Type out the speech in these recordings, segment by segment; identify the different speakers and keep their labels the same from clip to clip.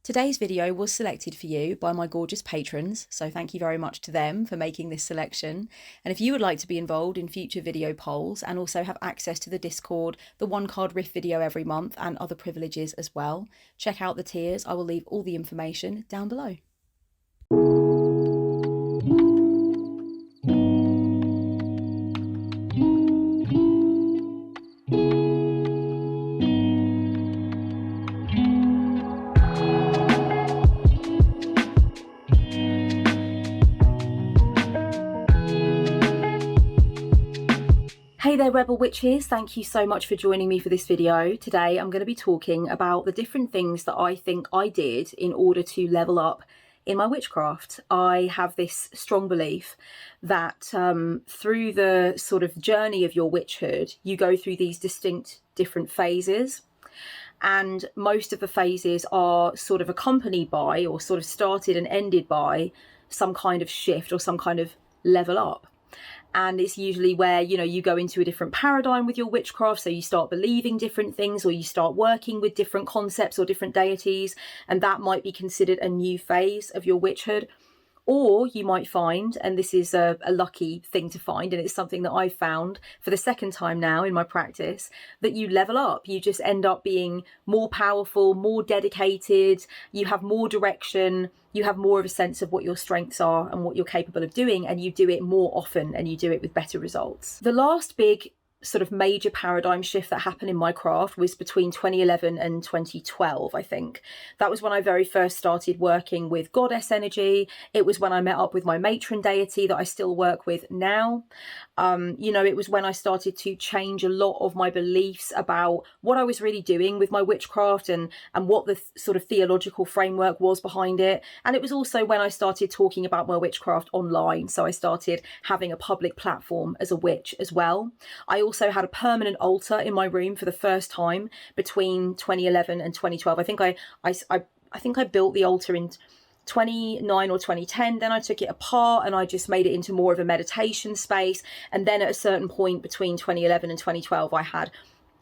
Speaker 1: Today's video was selected for you by my gorgeous patrons, so thank you very much to them for making this selection. And if you would like to be involved in future video polls and also have access to the Discord, the one card riff video every month and other privileges as well, check out the tiers. I will leave all the information down below. Hey there Rebel Witches, thank you so much for joining me for this video. Today I'm going to be talking about the different things that I think I did in order to level up in my witchcraft. I have this strong belief that through the sort of journey of your witchhood, you go through these distinct different phases. And most of the phases are sort of accompanied by or sort of started and ended by some kind of shift or some kind of level up. And it's usually where, you go into a different paradigm with your witchcraft. So you start believing different things, or you start working with different concepts or different deities. And that might be considered a new phase of your witchhood. Or you might find, and this is a lucky thing to find, and it's something that I've found for the second time now in my practice, that you level up. You just end up being more powerful, more dedicated, you have more direction, you have more of a sense of what your strengths are and what you're capable of doing, and you do it more often and you do it with better results. The last big sort of major paradigm shift that happened in my craft was between 2011 and 2012, I think. That was when I very first started working with goddess energy. It was when I met up with my matron deity that I still work with now. It was when I started to change a lot of my beliefs about what I was really doing with my witchcraft and what the sort of theological framework was behind it. And it was also when I started talking about my witchcraft online. So I started having a public platform as a witch as well. I also had a permanent altar in my room for the first time between 2011 and 2012. I think I built the altar in 2009 or 2010. Then I took it apart and I just made it into more of a meditation space. And then at a certain point between 2011 and 2012, I had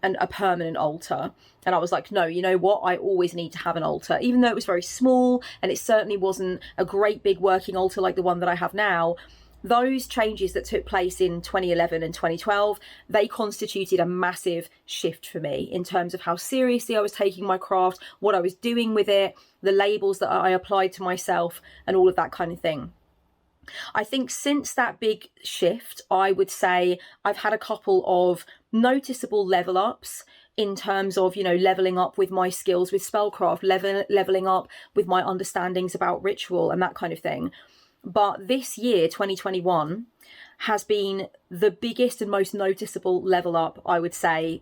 Speaker 1: a permanent altar. And I was like, no, you know what? I always need to have an altar, even though it was very small and it certainly wasn't a great big working altar like the one that I have now. Those changes that took place in 2011 and 2012, they constituted a massive shift for me in terms of how seriously I was taking my craft, what I was doing with it, the labels that I applied to myself, and all of that kind of thing. I think since that big shift, I would say I've had a couple of noticeable level ups in terms of, leveling up with my skills with spellcraft, leveling up with my understandings about ritual and that kind of thing. But this year, 2021, has been the biggest and most noticeable level up, I would say,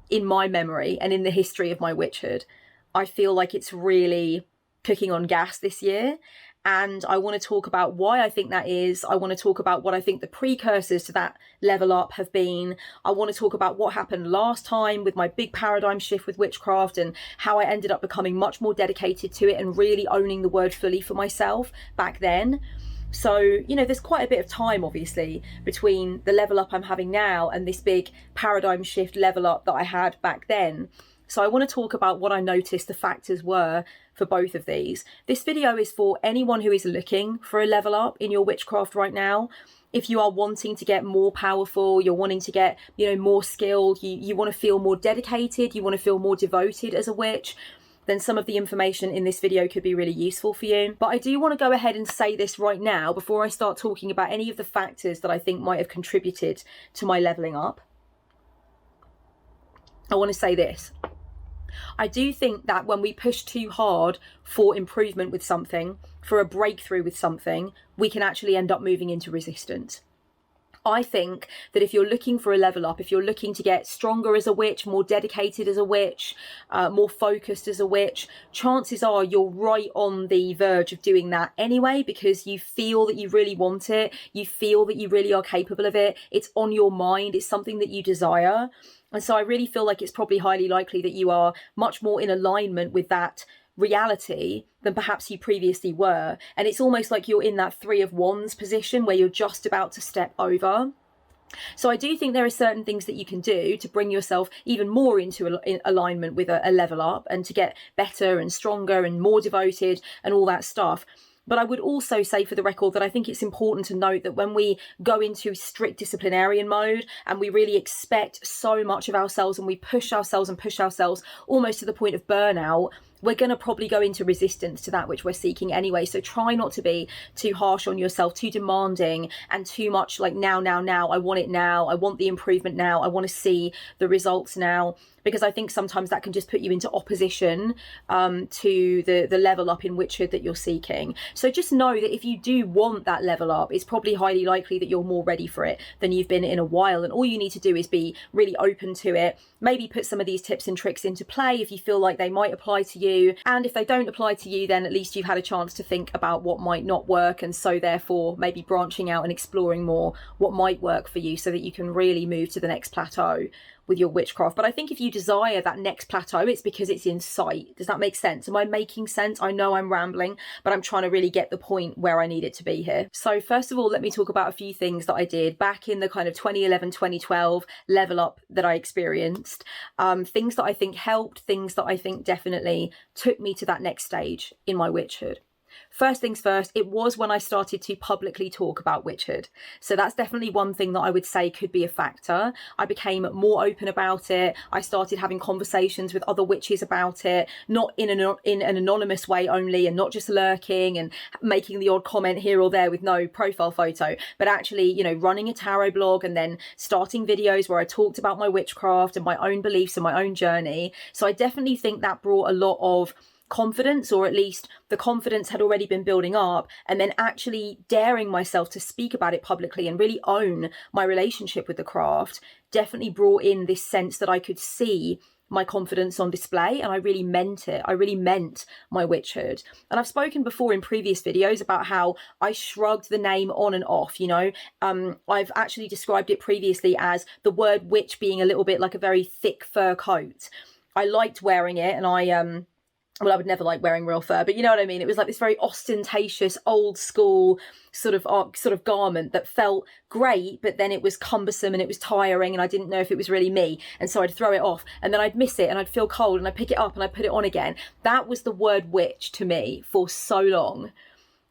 Speaker 1: in my memory and in the history of my witchhood. I feel like it's really cooking on gas this year. And I want to talk about why I think that is. I want to talk about what I think the precursors to that level up have been. I want to talk about what happened last time with my big paradigm shift with witchcraft and how I ended up becoming much more dedicated to it and really owning the word fully for myself back then. So, there's quite a bit of time, obviously, between the level up I'm having now and this big paradigm shift level up that I had back then. So I want to talk about what I noticed the factors were for both of these. This video is for anyone who is looking for a level up in your witchcraft right now. If you are wanting to get more powerful, you're wanting to get, more skilled, you want to feel more dedicated, you want to feel more devoted as a witch, then some of the information in this video could be really useful for you. But I do want to go ahead and say this right now before I start talking about any of the factors that I think might have contributed to my leveling up. I want to say this. I do think that when we push too hard for improvement with something, for a breakthrough with something, we can actually end up moving into resistance. I think that if you're looking for a level up, if you're looking to get stronger as a witch, more dedicated as a witch, more focused as a witch, chances are you're right on the verge of doing that anyway, because you feel that you really want it. You feel that you really are capable of it. It's on your mind. It's something that you desire. And so I really feel like it's probably highly likely that you are much more in alignment with that reality than perhaps you previously were. And it's almost like you're in that 3 of Wands position where you're just about to step over. So I do think there are certain things that you can do to bring yourself even more into alignment with a level up, and to get better and stronger and more devoted and all that stuff. But I would also say, for the record, that I think it's important to note that when we go into strict disciplinarian mode and we really expect so much of ourselves, and we push ourselves almost to the point of burnout, we're going to probably go into resistance to that which we're seeking anyway. So try not to be too harsh on yourself, too demanding, and too much like now. I want it now. I want the improvement now. I want to see the results now. Because I think sometimes that can just put you into opposition to the level up in witchhood that you're seeking. So just know that if you do want that level up, it's probably highly likely that you're more ready for it than you've been in a while. And all you need to do is be really open to it. Maybe put some of these tips and tricks into play if you feel like they might apply to you. And if they don't apply to you, then at least you've had a chance to think about what might not work. And so therefore maybe branching out and exploring more what might work for you, so that you can really move to the next plateau with your witchcraft. But I think if you desire that next plateau, it's because it's in sight. Does that make sense? Am I making sense? I know I'm rambling, but I'm trying to really get the point where I need it to be here. So first of all, let me talk about a few things that I did back in the kind of 2011, 2012 level up that I experienced. Things that I think helped, things that I think definitely took me to that next stage in my witchhood. First things first, it was when I started to publicly talk about witchhood. So that's definitely one thing that I would say could be a factor. I became more open about it. I started having conversations with other witches about it, not in an anonymous way only, and not just lurking and making the odd comment here or there with no profile photo, but actually, you know, running a tarot blog and then starting videos where I talked about my witchcraft and my own beliefs and my own journey. So I definitely think that brought a lot of confidence, or at least the confidence had already been building up, and then actually daring myself to speak about it publicly and really own my relationship with the craft definitely brought in this sense that I could see my confidence on display, and I really meant it. I really meant my witchhood. And I've spoken before in previous videos about how I shrugged the name on and off, you know. I've actually described it previously as the word witch being a little bit like a very thick fur coat. I liked wearing it, and I would never like wearing real fur, but you know what I mean? It was like this very ostentatious, old school sort of garment that felt great, but then it was cumbersome and it was tiring, and I didn't know if it was really me. And so I'd throw it off, and then I'd miss it, and I'd feel cold, and I'd pick it up and I'd put it on again. That was the word witch to me for so long.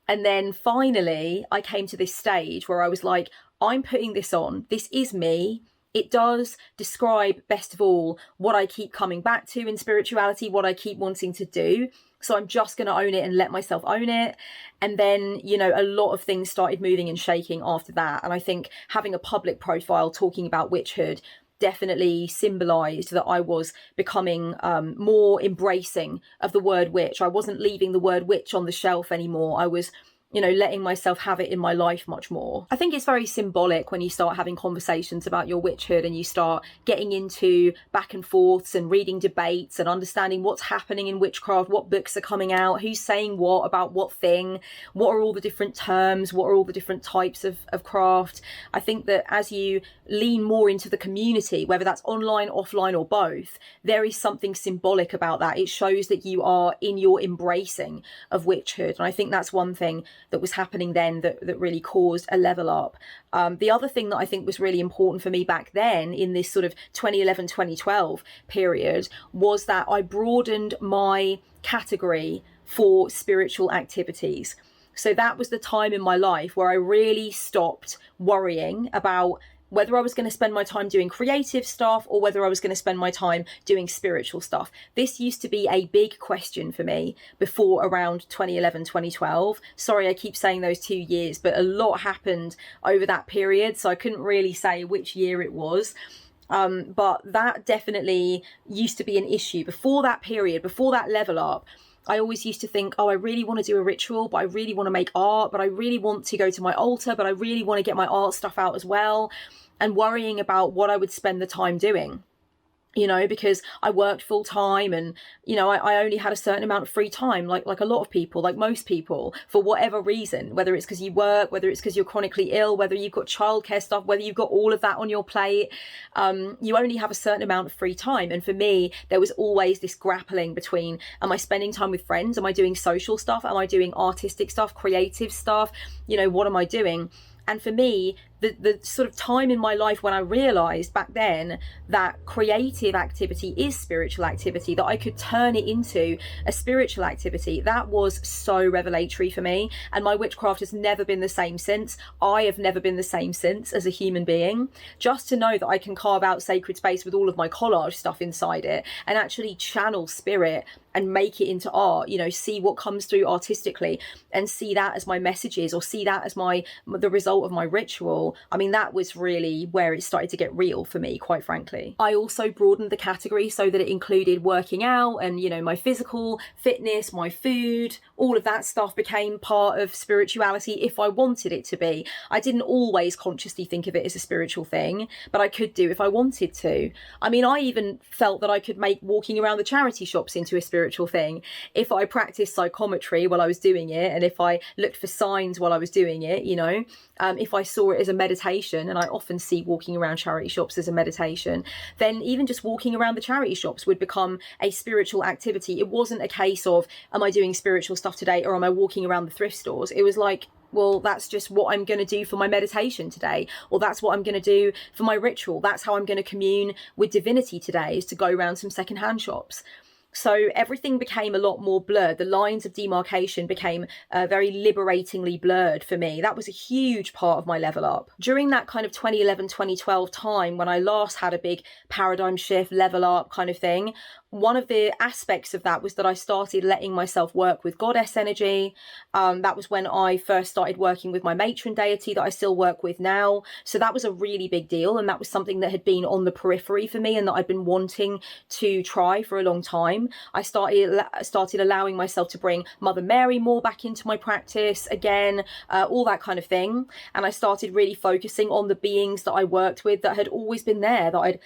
Speaker 1: And then finally I came to this stage where I was like, I'm putting this on. This is me. It does describe, best of all, what I keep coming back to in spirituality, what I keep wanting to do. So I'm just going to own it and let myself own it. And then, you know, a lot of things started moving and shaking after that. And I think having a public profile talking about witchhood definitely symbolized that I was becoming more embracing of the word witch. I wasn't leaving the word witch on the shelf anymore. I was, you know, letting myself have it in my life much more. I think it's very symbolic when you start having conversations about your witchhood and you start getting into back and forths and reading debates and understanding what's happening in witchcraft, what books are coming out, who's saying what about what thing, what are all the different terms, what are all the different types of craft. I think that as you lean more into the community, whether that's online, offline, or both, there is something symbolic about that. It shows that you are in your embracing of witchhood. And I think that's one thing that was happening then that really caused a level up. The other thing that I think was really important for me back then in this sort of 2011, 2012 period was that I broadened my category for spiritual activities. So that was the time in my life where I really stopped worrying about whether I was going to spend my time doing creative stuff or whether I was going to spend my time doing spiritual stuff. This used to be a big question for me before around 2011, 2012. Sorry, I keep saying those 2 years, but a lot happened over that period, so I couldn't really say which year it was. But that definitely used to be an issue. Before that period, before that level up, I always used to think, oh, I really want to do a ritual, but I really want to make art, but I really want to go to my altar, but I really want to get my art stuff out as well. And worrying about what I would spend the time doing, you know, because I worked full time and, you know, I only had a certain amount of free time, like a lot of people, like most people, for whatever reason, whether it's because you work, whether it's because you're chronically ill, whether you've got childcare stuff, whether you've got all of that on your plate, you only have a certain amount of free time. And for me, there was always this grappling between, am I spending time with friends? Am I doing social stuff? Am I doing artistic stuff, creative stuff? You know, what am I doing? And for me, the sort of time in my life when I realized back then that creative activity is spiritual activity, that I could turn it into a spiritual activity, that was so revelatory for me. And my witchcraft has never been the same since. I have never been the same since as a human being. Just to know that I can carve out sacred space with all of my collage stuff inside it and actually channel spirit and make it into art, you know, see what comes through artistically and see that as my messages, or see that as the result of my ritual. I mean, that was really where it started to get real for me, quite frankly. I also broadened the category so that it included working out and, you know, my physical fitness, my food, all of that stuff became part of spirituality if I wanted it to be. I didn't always consciously think of it as a spiritual thing, but I could do if I wanted to. I mean, I even felt that I could make walking around the charity shops into a spiritual thing if I practiced psychometry while I was doing it, and if I looked for signs while I was doing it, you know, if I saw it as a meditation, and I often see walking around charity shops as a meditation, then even just walking around the charity shops would become a spiritual activity. It wasn't a case of, am I doing spiritual stuff today, or am I walking around the thrift stores? It was like, well, that's just what I'm going to do for my meditation today, or that's what I'm going to do for my ritual. That's how I'm going to commune with divinity today, is to go around some secondhand shops. So everything became a lot more blurred. The lines of demarcation became very liberatingly blurred for me. That was a huge part of my level up. During that kind of 2011, 2012 time, when I last had a big paradigm shift, level up kind of thing, one of the aspects of that was that I started letting myself work with goddess energy. That was when I first started working with my matron deity that I still work with now. So that was a really big deal. And that was something that had been on the periphery for me and that I'd been wanting to try for a long time. I started allowing myself to bring Mother Mary more back into my practice again, all that kind of thing. And I started really focusing on the beings that I worked with that had always been there, that I'd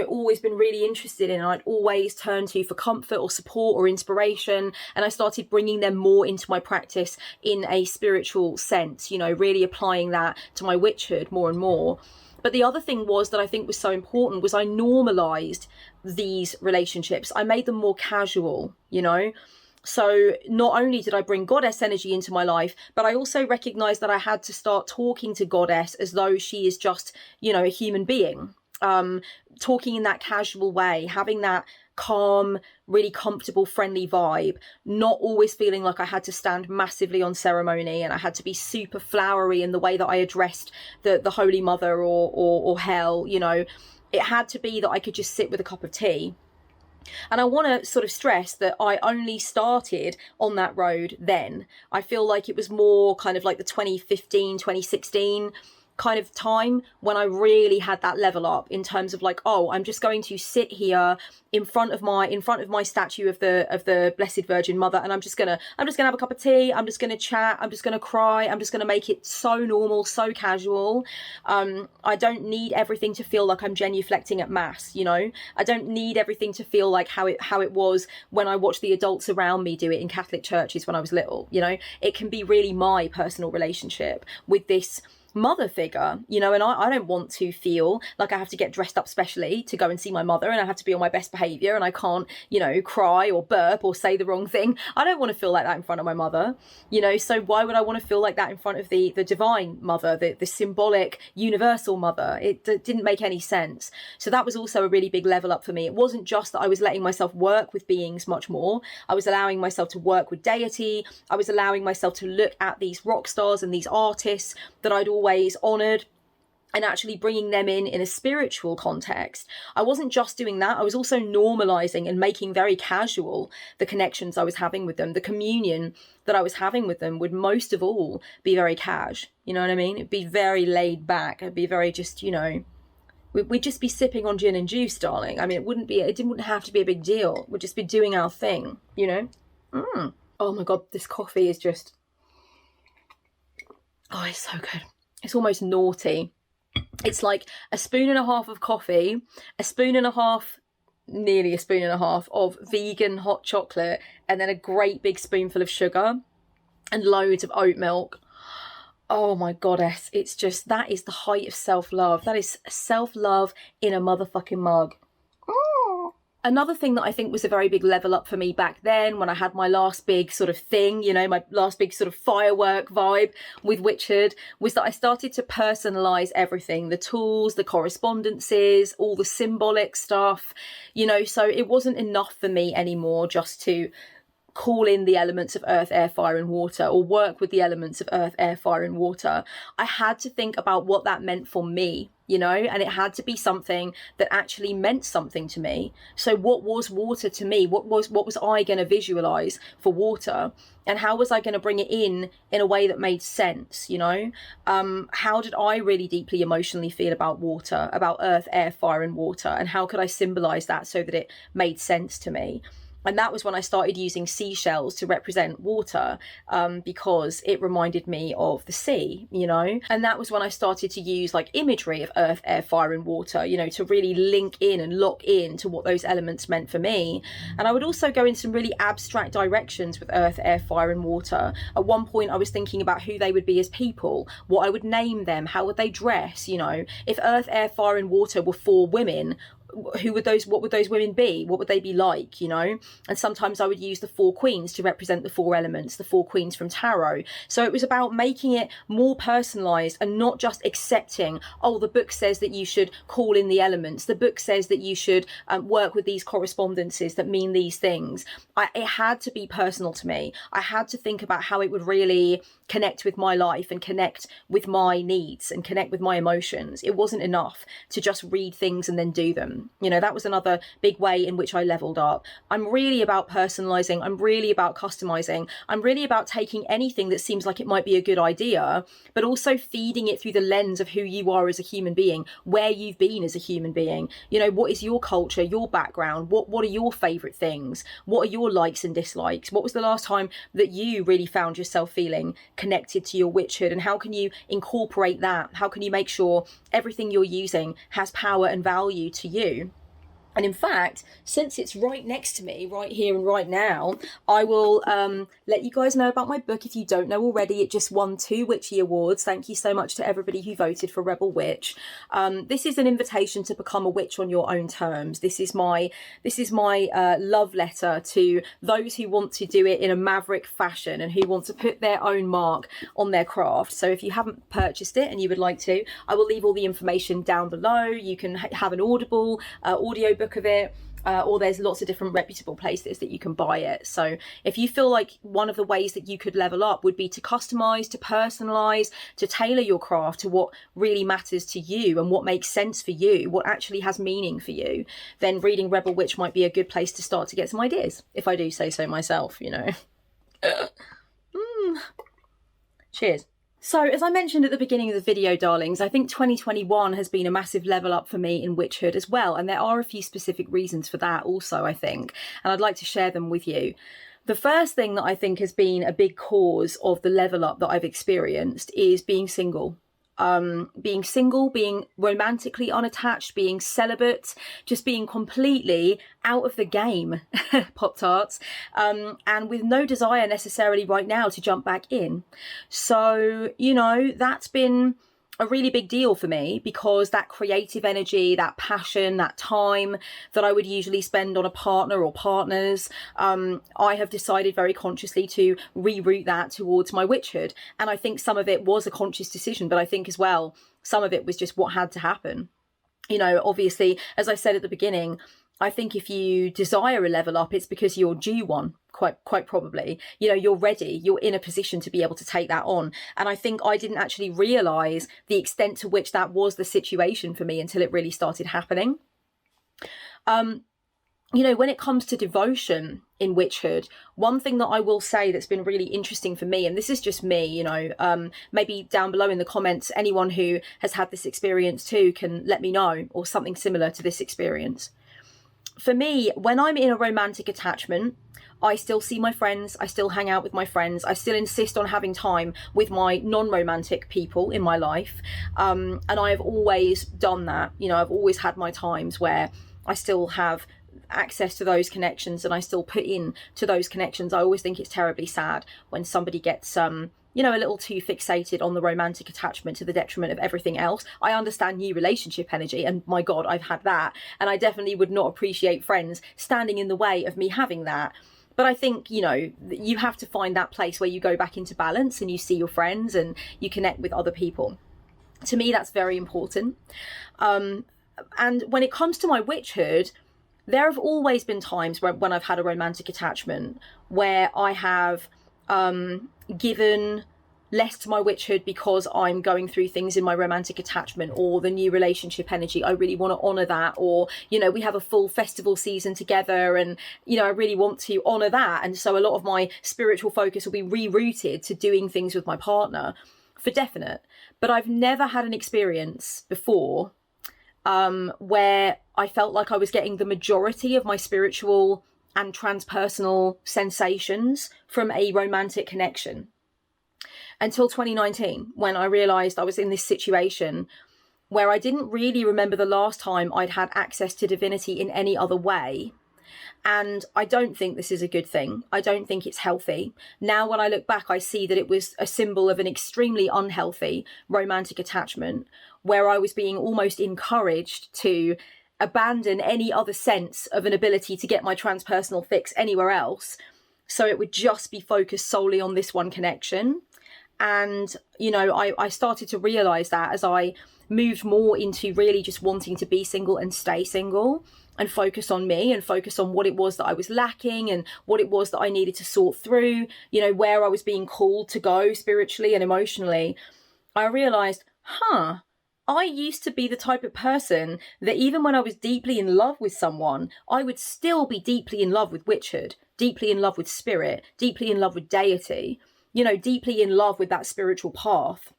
Speaker 1: always been really interested in, and I'd always turn to for comfort or support or inspiration. And I started bringing them more into my practice in a spiritual sense, really applying that to my witchhood more and more. But the other thing was that I think was so important was I normalized these relationships. I made them more casual, So not only did I bring goddess energy into my life, but I also recognized that I had to start talking to goddess as though she is just, a human being. Talking in that casual way, having that calm, really comfortable, friendly vibe, not always feeling like I had to stand massively on ceremony and I had to be super flowery in the way that I addressed the Holy Mother or hell, It had to be that I could just sit with a cup of tea. And I want to sort of stress that I only started on that road then. I feel like it was more kind of like the 2015, 2016 kind of time when I really had that level up in terms of like, oh, I'm just going to sit here in front of my statue of the Blessed Virgin Mother, and I'm just gonna have a cup of tea, I'm just gonna chat, I'm just gonna cry, I'm just gonna make it so normal, so casual. I don't need everything to feel like I'm genuflecting at mass, I don't need everything to feel like how it was when I watched the adults around me do it in Catholic churches when I was little. It can be really my personal relationship with this mother figure, and I don't want to feel like I have to get dressed up specially to go and see my mother, and I have to be on my best behavior, and I can't, cry or burp or say the wrong thing. I don't want to feel like that in front of my mother, so why would I want to feel like that in front of the divine mother, the symbolic universal mother? It didn't make any sense. So that was also a really big level up for me. It wasn't just that I was letting myself work with beings much more. I was allowing myself to work with deity. I was allowing myself to look at these rock stars and these artists that I'd always honored and actually bringing them in a spiritual context. I wasn't just doing that. I was also normalizing and making very casual the connections I was having with them. The communion that I was having with them would most of all be very cash. You know what I mean? It'd be very laid back. It'd be very just, we'd just be sipping on gin and juice, darling. I mean, it wouldn't have to be a big deal. We'd just be doing our thing, Oh my God, this coffee is just, oh, it's so good. It's almost naughty. It's like a spoon and a half of coffee, nearly a spoon and a half of vegan hot chocolate, and then a great big spoonful of sugar and loads of oat milk. Oh my goddess. It's just, that is the height of self-love. That is self-love in a motherfucking mug. Another thing that I think was a very big level up for me back then, when I had my last big sort of thing, you know, my last big sort of firework vibe with Witchhood, was that I started to personalize everything, the tools, the correspondences, all the symbolic stuff, you know, so it wasn't enough for me anymore just to call in the elements of earth, air, fire and water, or work with the elements of earth, air, fire and water. I had to think about what that meant for me, you know, and it had to be something that actually meant something to me. So what was water to me? What was I going to visualize for water? And how was I going to bring it in a way that made sense, you know? How did I really deeply emotionally feel about water, about earth, air, fire and water? And how could I symbolize that so that it made sense to me? And that was when I started using seashells to represent water, because it reminded me of the sea, you know. And that was when I started to use like imagery of earth, air, fire and water, you know, to really link in and lock in to what those elements meant for me. And I would also go in some really abstract directions with earth, air, fire and water. At one point I was thinking about who they would be as people, what I would name them, how would they dress, you know. If earth, air, fire and water were 4 women, what would those women be? What would they be like, you know? And sometimes I would use the 4 queens to represent the 4 elements, the 4 queens from tarot. So it was about making it more personalized and not just accepting, oh, the book says that you should call in the elements, the book says that you should work with these correspondences that mean these things. It had to be personal to me. I had to think about how it would really connect with my life and connect with my needs and connect with my emotions. It wasn't enough to just read things and then do them. You know, that was another big way in which I leveled up. I'm really about personalizing. I'm really about customizing. I'm really about taking anything that seems like it might be a good idea, but also feeding it through the lens of who you are as a human being, where you've been as a human being. You know, what is your culture, your background? What are your favorite things? What are your likes and dislikes? What was the last time that you really found yourself feeling connected to your witchhood? And how can you incorporate that? How can you make sure everything you're using has power and value to you? And in fact, since it's right next to me, right here and right now, I will let you guys know about my book. If you don't know already, it just won 2 Witchy Awards. Thank you so much to everybody who voted for Rebel Witch. This is an invitation to become a witch on your own terms. This is my love letter to those who want to do it in a maverick fashion and who want to put their own mark on their craft. So if you haven't purchased it and you would like to, I will leave all the information down below. You can have an Audible audiobook of it, or there's lots of different reputable places that you can buy it. So if you feel like one of the ways that you could level up would be to customize, to personalize, to tailor your craft to what really matters to you and what makes sense for you, what actually has meaning for you, then reading Rebel Witch might be a good place to start to get some ideas, if I do say so myself, you know. Cheers. So as I mentioned at the beginning of the video, darlings, I think 2021 has been a massive level up for me in witchhood as well. And there are a few specific reasons for that also, I think, and I'd like to share them with you. The first thing that I think has been a big cause of the level up that I've experienced is being single. Being romantically unattached, being celibate, just being completely out of the game, Pop-Tarts, and with no desire necessarily right now to jump back in. So, you know, that's been a really big deal for me, because that creative energy, that passion, that time that I would usually spend on a partner or partners, I have decided very consciously to reroute that towards my witchhood. And I think some of it was a conscious decision, but I think as well, some of it was just what had to happen. You know, obviously, as I said at the beginning, I think if you desire a level up, it's because you're due one, quite probably. You know, you're ready, you're in a position to be able to take that on. And I think I didn't actually realise the extent to which that was the situation for me until it really started happening. You know, when it comes to devotion in witchhood, one thing that I will say that's been really interesting for me, and this is just me, you know, maybe down below in the comments, anyone who has had this experience too can let me know, or something similar to this experience. For me, when I'm in a romantic attachment, I still see my friends, I still hang out with my friends, I still insist on having time with my non-romantic people in my life, and I have always done that. You know, I've always had my times where I still have access to those connections and I still put in to those connections, I always think it's terribly sad when somebody gets you know, a little too fixated on the romantic attachment to the detriment of everything else. I understand new relationship energy, and my God, I've had that. And I definitely would not appreciate friends standing in the way of me having that. But I think, you know, you have to find that place where you go back into balance and you see your friends and you connect with other people. To me, that's very important. And when it comes to my witchhood, there have always been times when I've had a romantic attachment where I have given less to my witchhood because I'm going through things in my romantic attachment or the new relationship energy. I really want to honor that. Or, you know, we have a full festival season together and, you know, I really want to honor that. And so a lot of my spiritual focus will be rerouted to doing things with my partner, for definite. But I've never had an experience before where I felt like I was getting the majority of my spiritual and transpersonal sensations from a romantic connection. Until 2019, when I realised I was in this situation where I didn't really remember the last time I'd had access to divinity in any other way. And I don't think this is a good thing. I don't think it's healthy. Now, when I look back, I see that it was a symbol of an extremely unhealthy romantic attachment where I was being almost encouraged to abandon any other sense of an ability to get my transpersonal fix anywhere else. So it would just be focused solely on this one connection. And, you know, I started to realise that as I moved more into really just wanting to be single and stay single and focus on me and focus on what it was that I was lacking and what it was that I needed to sort through, you know, where I was being called to go spiritually and emotionally, I realised, I used to be the type of person that even when I was deeply in love with someone, I would still be deeply in love with witchhood, deeply in love with spirit, deeply in love with deity, you know, deeply in love with that spiritual path.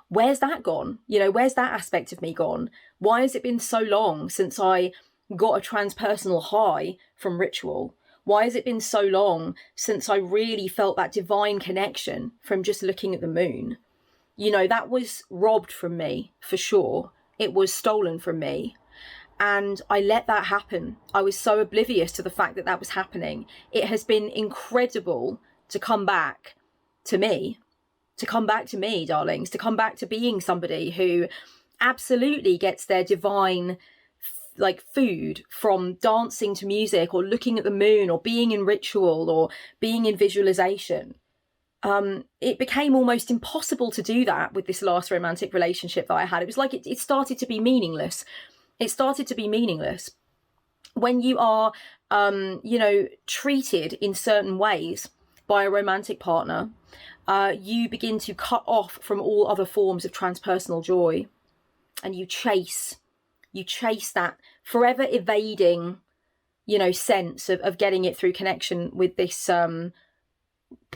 Speaker 1: Where's that gone? You know, where's that aspect of me gone? Why has it been so long since I got a transpersonal high from ritual? Why has it been so long since I really felt that divine connection from just looking at the moon? You know, that was robbed from me, for sure. It was stolen from me. And I let that happen. I was so oblivious to the fact that that was happening. It has been incredible to come back to me, darlings, to come back to being somebody who absolutely gets their divine, like, food from dancing to music or looking at the moon or being in ritual or being in visualization. It became almost impossible to do that with this last romantic relationship that I had. It was like it started to be meaningless. It started to be meaningless. When you are, you know, treated in certain ways by a romantic partner, you begin to cut off from all other forms of transpersonal joy. And you chase that forever evading, you know, sense of getting it through connection with this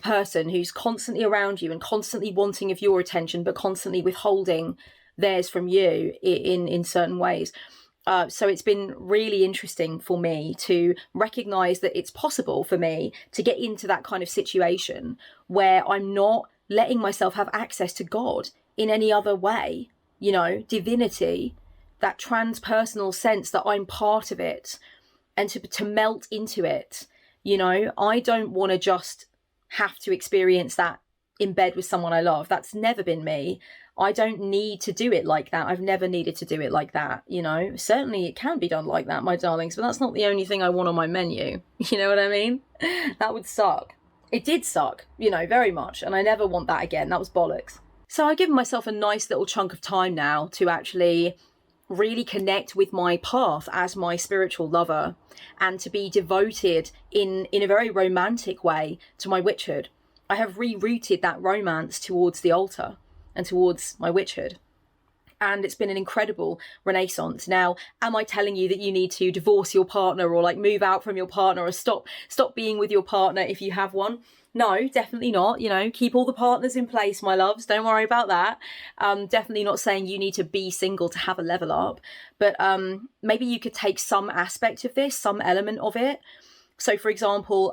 Speaker 1: person who's constantly around you and constantly wanting of your attention, but constantly withholding theirs from you in certain ways. So it's been really interesting for me to recognize that it's possible for me to get into that kind of situation where I'm not letting myself have access to God in any other way, you know, divinity, that transpersonal sense that I'm part of it, and to melt into it. You know, I don't want to just have to experience that in bed with someone I love. That's never been me. I don't need to do it like that. I've never needed to do it like that, you know. Certainly it can be done like that, my darlings, but that's not the only thing I want on my menu. You know what I mean? That would suck. It did suck, you know, very much. And I never want that again. That was bollocks. So I've given myself a nice little chunk of time now to actually really connect with my path as my spiritual lover and to be devoted in a very romantic way to my witchhood. I have rerouted that romance towards the altar and towards my witchhood. And it's been an incredible renaissance. Now, am I telling you that you need to divorce your partner or like move out from your partner or stop being with your partner if you have one? No, definitely not. You know, keep all the partners in place, my loves. Don't worry about that. Definitely not saying you need to be single to have a level up. But maybe you could take some aspect of this, some element of it. So, for example,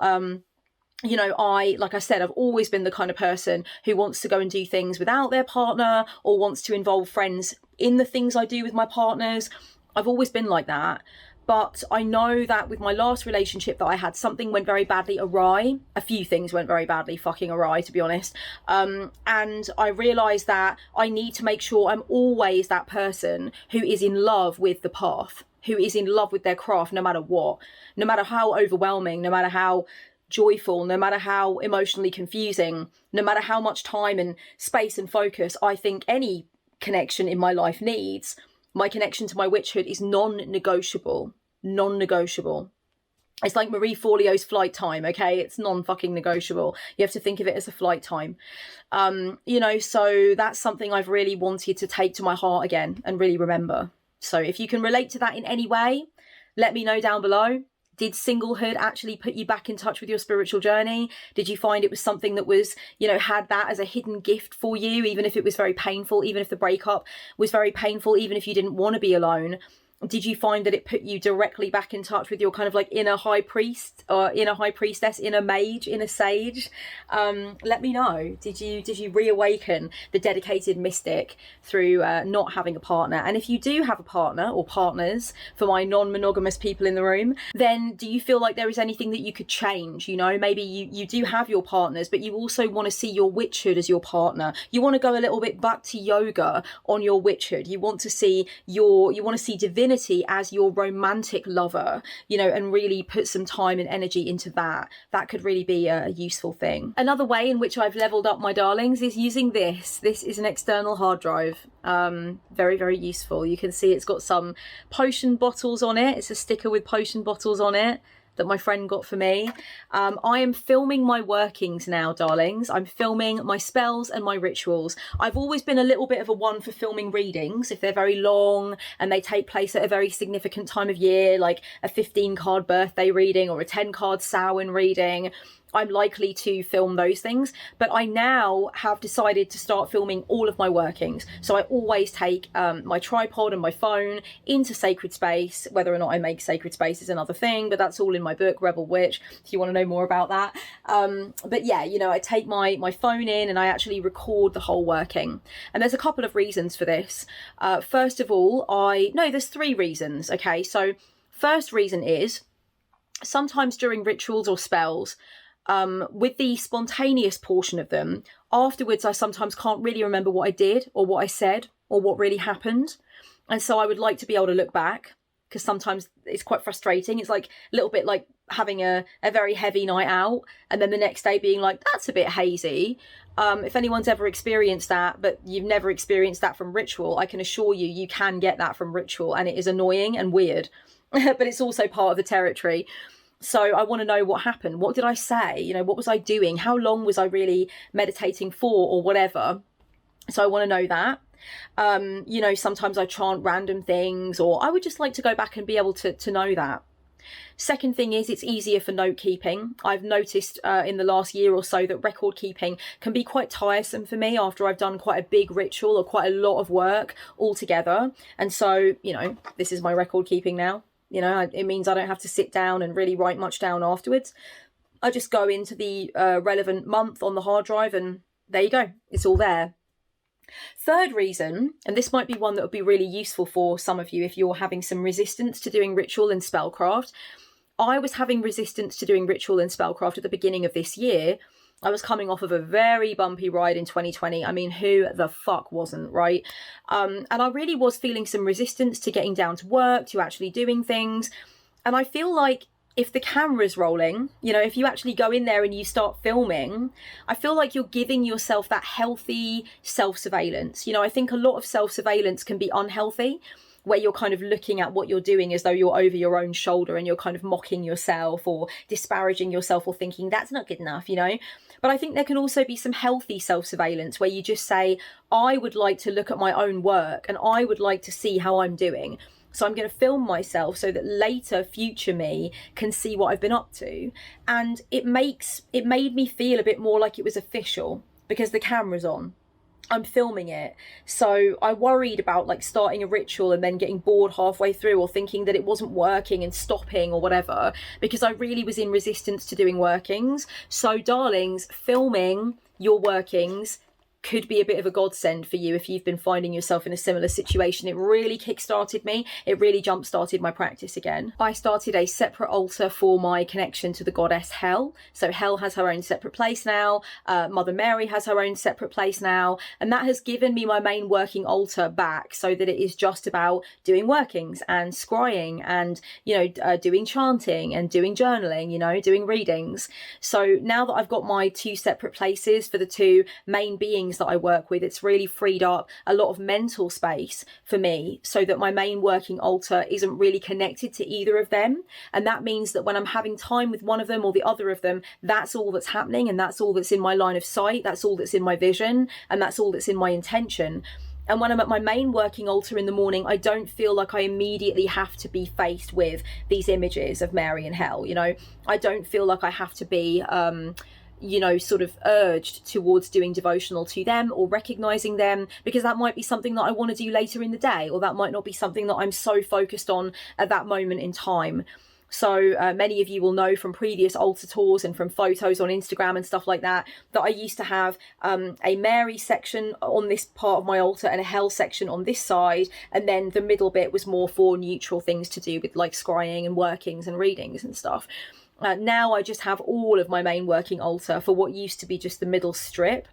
Speaker 1: you know, like I said, I've always been the kind of person who wants to go and do things without their partner or wants to involve friends in the things I do with my partners. I've always been like that. But I know that with my last relationship that I had, something went very badly awry. A few things went very badly fucking awry, to be honest. And I realised that I need to make sure I'm always that person who is in love with the path, who is in love with their craft, no matter what, no matter how overwhelming, no matter how joyful, no matter how emotionally confusing, no matter how much time and space and focus I think any connection in my life needs. My connection to my witchhood is non-negotiable. Non-negotiable. It's like Marie Forleo's flight time, okay? It's non-fucking negotiable. You have to think of it as a flight time. You know, so that's something I've really wanted to take to my heart again and really remember. So if you can relate to that in any way, let me know down below. Did singlehood actually put you back in touch with your spiritual journey? Did you find it was something that was, you know, had that as a hidden gift for you, even if it was very painful, even if the breakup was very painful, even if you didn't want to be alone? Did you find that it put you directly back in touch with your kind of like inner high priest or inner high priestess, inner mage, inner sage? Let me know. Did you reawaken the dedicated mystic through not having a partner? And if you do have a partner or partners, for my non-monogamous people in the room, then do you feel like there is anything that you could change? You know, maybe you do have your partners, but you also want to see your witchhood as your partner. You want to go a little bit back to yoga on your witchhood. You want to see divinity as your romantic lover, you know, and really put some time and energy into that. That could really be a useful thing. Another way in which I've leveled up, my darlings, is using this. This is an external hard drive. Very, very useful. You can see it's got some potion bottles on it. It's a sticker with potion bottles on it that my friend got for me. I am filming my workings now, darlings. I'm filming my spells and my rituals. I've always been a little bit of a one for filming readings if they're very long and they take place at a very significant time of year, like a 15-card birthday reading or a 10-card Samhain reading. I'm likely to film those things, but I now have decided to start filming all of my workings. So I always take my tripod and my phone into sacred space. Whether or not I make sacred space is another thing, but that's all in my book, Rebel Witch, if you want to know more about that. But yeah, you know, I take my phone in and I actually record the whole working. And there's a couple of reasons for this. First of all, there's 3 reasons, okay? So first reason is sometimes during rituals or spells, with the spontaneous portion of them, afterwards I sometimes can't really remember what I did or what I said or what really happened. And so I would like to be able to look back, because sometimes it's quite frustrating. It's like a little bit like having a very heavy night out and then the next day being like, that's a bit hazy. If anyone's ever experienced that, but you've never experienced that from ritual, I can assure you, you can get that from ritual, and it is annoying and weird, but it's also part of the territory. So I want to know what happened. What did I say? You know, what was I doing? How long was I really meditating for or whatever? So I want to know that. You know, sometimes I chant random things, or I would just like to go back and be able to know that. Second thing is, it's easier for note keeping. I've noticed in the last year or so that record keeping can be quite tiresome for me after I've done quite a big ritual or quite a lot of work all together. And so, you know, this is my record keeping now. You know, it means I don't have to sit down and really write much down afterwards. I just go into the relevant month on the hard drive and there you go. It's all there. Third reason, and this might be one that would be really useful for some of you if you're having some resistance to doing ritual and spellcraft. I was having resistance to doing ritual and spellcraft at the beginning of this year. I was coming off of a very bumpy ride in 2020. I mean, who the fuck wasn't, right? And I really was feeling some resistance to getting down to work, to actually doing things. And I feel like if the camera's rolling, you know, if you actually go in there and you start filming, I feel like you're giving yourself that healthy self-surveillance. You know, I think a lot of self-surveillance can be unhealthy, where you're kind of looking at what you're doing as though you're over your own shoulder and you're kind of mocking yourself or disparaging yourself or thinking that's not good enough, you know. But I think there can also be some healthy self-surveillance where you just say, I would like to look at my own work and I would like to see how I'm doing. So I'm going to film myself so that later future me can see what I've been up to. And it made me feel a bit more like it was official because the camera's on. I'm filming it. So I worried about like starting a ritual and then getting bored halfway through or thinking that it wasn't working and stopping or whatever, because I really was in resistance to doing workings. So darlings, filming your workings could be a bit of a godsend for you if you've been finding yourself in a similar situation. It really kick-started me. It really jump-started my practice again. I started a separate altar for my connection to the goddess Hel. So Hel has her own separate place now. Mother Mary has her own separate place now. And that has given me my main working altar back, so that it is just about doing workings and scrying and, doing chanting and doing journaling, doing readings. So now that I've got my two separate places for the two main beings that I work with, it's really freed up a lot of mental space for me, so that my main working altar isn't really connected to either of them. And that means that when I'm having time with one of them or the other of them, that's all that's happening, and that's all that's in my line of sight, that's all that's in my vision, and that's all that's in my intention. And when I'm at my main working altar in the morning, I don't feel like I immediately have to be faced with these images of Mary and Hel. I don't feel like I have to be sort of urged towards doing devotional to them or recognizing them, because that might be something that I want to do later in the day, or that might not be something that I'm so focused on at that moment in time. So many of you will know from previous altar tours and from photos on Instagram and stuff like that, that I used to have a Mary section on this part of my altar and a Hel section on this side. And then the middle bit was more for neutral things to do with like scrying and workings and readings and stuff. Now I just have all of my main working altar for what used to be just the middle strip,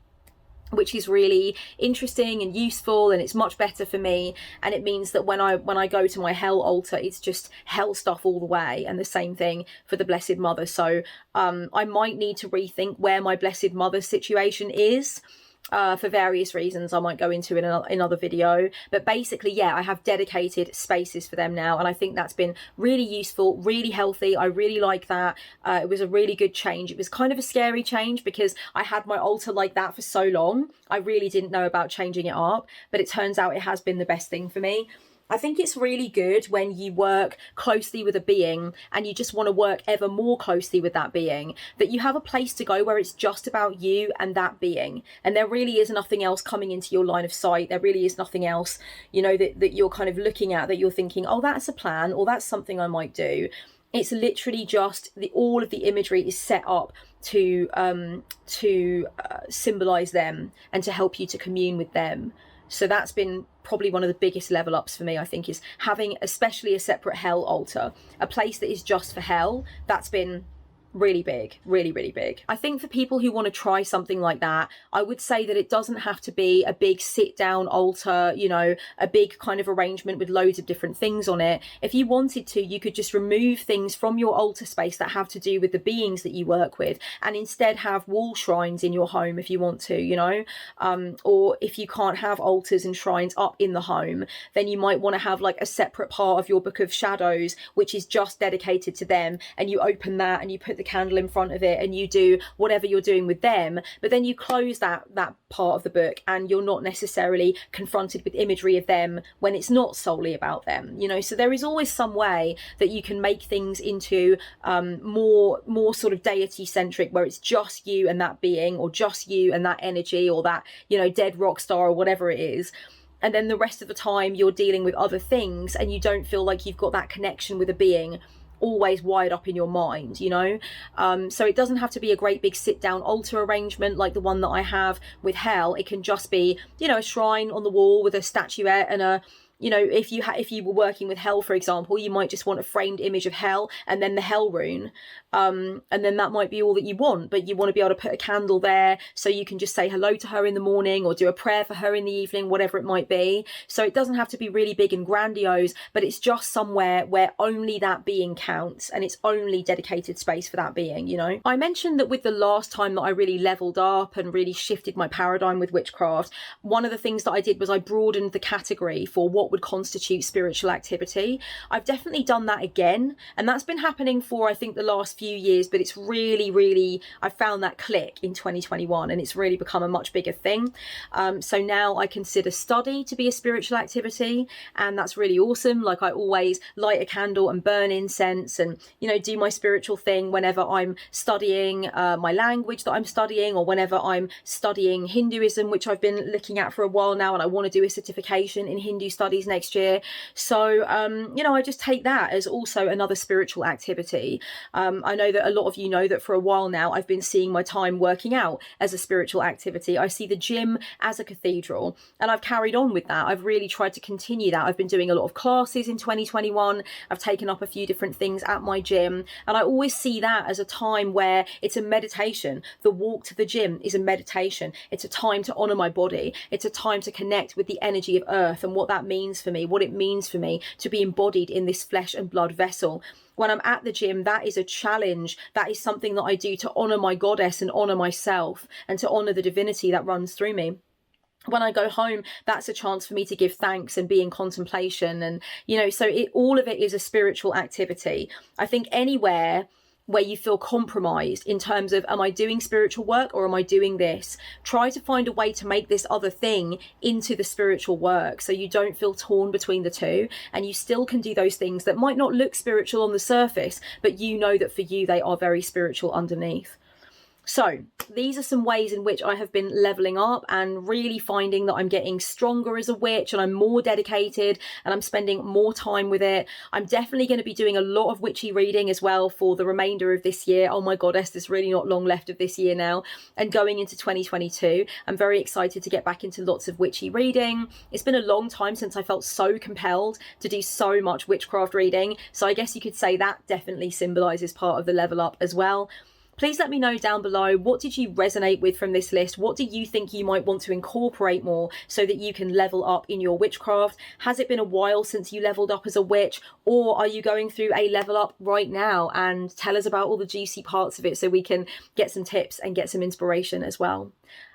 Speaker 1: which is really interesting and useful, and it's much better for me. And it means that when I go to my Hel altar, it's just Hel stuff all the way, and the same thing for the Blessed Mother. So I might need to rethink where my Blessed Mother situation is. For various reasons I might go into in another video, but basically, yeah, I have dedicated spaces for them now, and I think that's been really useful, really healthy. I really like that. It was a really good change. It was kind of a scary change because I had my altar like that for so long. I really didn't know about changing it up, but it turns out it has been the best thing for me. I think it's really good when you work closely with a being and you just want to work ever more closely with that being, that you have a place to go where it's just about you and that being. And there really is nothing else coming into your line of sight. There really is nothing else, that you're kind of looking at, that you're thinking, oh, that's a plan, or that's something I might do. It's literally just all of the imagery is set up to symbolize them and to help you to commune with them. So that's been probably one of the biggest level ups for me, I think, is having especially a separate Hel altar, a place that is just for Hel. That's been really big, really, really big. I think for people who want to try something like that, I would say that it doesn't have to be a big sit down altar, a big kind of arrangement with loads of different things on it. If you wanted to, you could just remove things from your altar space that have to do with the beings that you work with, and instead have wall shrines in your home if you want to, or if you can't have altars and shrines up in the home, then you might want to have like a separate part of your Book of Shadows, which is just dedicated to them, and you open that and you put the candle in front of it and you do whatever you're doing with them, but then you close that part of the book and you're not necessarily confronted with imagery of them when it's not solely about them. So there is always some way that you can make things into more sort of deity centric, where it's just you and that being, or just you and that energy, or that dead rock star, or whatever it is. And then the rest of the time you're dealing with other things and you don't feel like you've got that connection with a being always wired up in your mind, so it doesn't have to be a great big sit down altar arrangement like the one that I have with Hel. It can just be a shrine on the wall with a statuette and a if you were working with Hel, for example, you might just want a framed image of Hel and then the Hel rune. And then that might be all that you want, but you want to be able to put a candle there so you can just say hello to her in the morning or do a prayer for her in the evening, whatever it might be. So it doesn't have to be really big and grandiose, but it's just somewhere where only that being counts and it's only dedicated space for that being, I mentioned that with the last time that I really leveled up and really shifted my paradigm with witchcraft, one of the things that I did was I broadened the category for what would constitute spiritual activity. I've definitely done that again, and that's been happening for I think the last few years, but it's really I found that click in 2021 and it's really become a much bigger thing. So now I consider study to be a spiritual activity, and that's really awesome. Like I always light a candle and burn incense and do my spiritual thing whenever I'm studying my language that I'm studying, or whenever I'm studying Hinduism, which I've been looking at for a while now, and I want to do a certification in Hindu studies parties next year. So, you know, I just take that as also another spiritual activity. I know that a lot of you know that for a while now, I've been seeing my time working out as a spiritual activity. I see the gym as a cathedral, and I've carried on with that. I've really tried to continue that. I've been doing a lot of classes in 2021. I've taken up a few different things at my gym, and I always see that as a time where it's a meditation. The walk to the gym is a meditation. It's a time to honor my body. It's a time to connect with the energy of earth and what that means for me, what it means for me to be embodied in this flesh and blood vessel. When I'm at the gym, that is a challenge. That is something that I do to honor my goddess and honor myself and to honor the divinity that runs through me. When I go home, that's a chance for me to give thanks and be in contemplation. And, you know, so all of it is a spiritual activity. I think anywhere where you feel compromised in terms of, am I doing spiritual work or am I doing this? Try to find a way to make this other thing into the spiritual work so you don't feel torn between the two, and you still can do those things that might not look spiritual on the surface, but you know that for you they are very spiritual underneath. So these are some ways in which I have been leveling up and really finding that I'm getting stronger as a witch, and I'm more dedicated and I'm spending more time with it. I'm definitely going to be doing a lot of witchy reading as well for the remainder of this year. Oh my goddess, there's really not long left of this year now, and going into 2022. I'm very excited to get back into lots of witchy reading. It's been a long time since I felt so compelled to do so much witchcraft reading, so I guess you could say that definitely symbolises part of the level up as well. Please let me know down below, what did you resonate with from this list? What do you think you might want to incorporate more so that you can level up in your witchcraft? Has it been a while since you leveled up as a witch, or are you going through a level up right now? And tell us about all the juicy parts of it so we can get some tips and get some inspiration as well.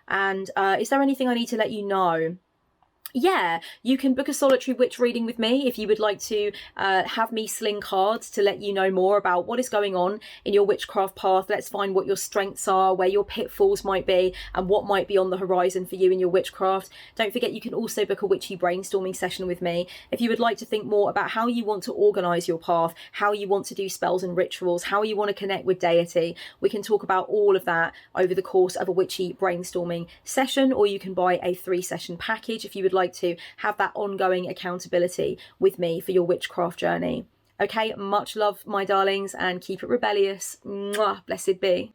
Speaker 1: And is there anything I need to let you know? Yeah, you can book a solitary witch reading with me if you would like to have me sling cards to let you know more about what is going on in your witchcraft path. Let's find what your strengths are, where your pitfalls might be, and what might be on the horizon for you in your witchcraft. Don't forget, you can also book a witchy brainstorming session with me if you would like to think more about how you want to organise your path, how you want to do spells and rituals, how you want to connect with deity. We can talk about all of that over the course of a witchy brainstorming session, or you can buy a 3-session package if you would like to have that ongoing accountability with me for your witchcraft journey. Okay, much love, my darlings, and keep it rebellious. Mwah, blessed be.